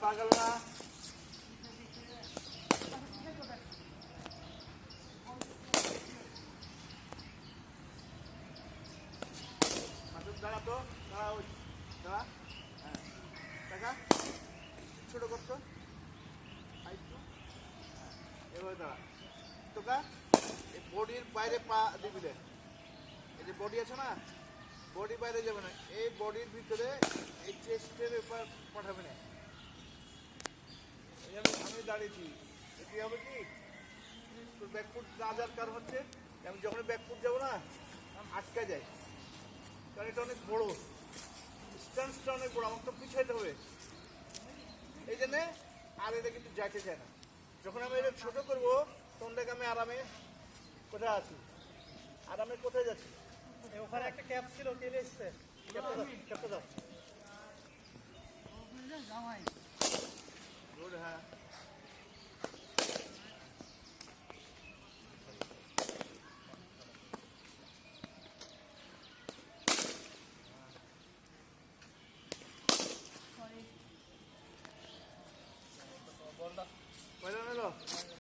পা গেল না। দাঁড়া তো, দাঁড়া, ওই দাঁড়া। হ্যাঁ টাকা ছোট করতো এভাবে দাঁড়া। তোকা এই বডির বাইরে পা দিবিলে, এই যে বডি আছে না, বডি বাইরে যাবে না, এই বডির ভিতরে এই চেস্টের ব্যাপার পাঠাবে না। আমি দাঁড়িয়েছি, কি হবে কি তোর ব্যাকফুট না যাওয়ার কারণ হচ্ছে আমি যখন ব্যাকফুট যাবো না আটকা যায়, কারণ এটা অনেক বড়ো, স্ট্যান্সটা অনেক বড়ো, আমাকে তো পিছাইতে হবে এই জন্যে। আর এটা কিন্তু যাইতে চায় না। যখন আমি এটা ছোটো করবো তখন দেখে আমি আরামে কোথায় আছি, আরামে কোথায় যাচ্ছি। ওখানে একটা ক্যাপ ছিল, চলে এসছে। ক্যাপটা দাও। গুড, হ্যাঁ।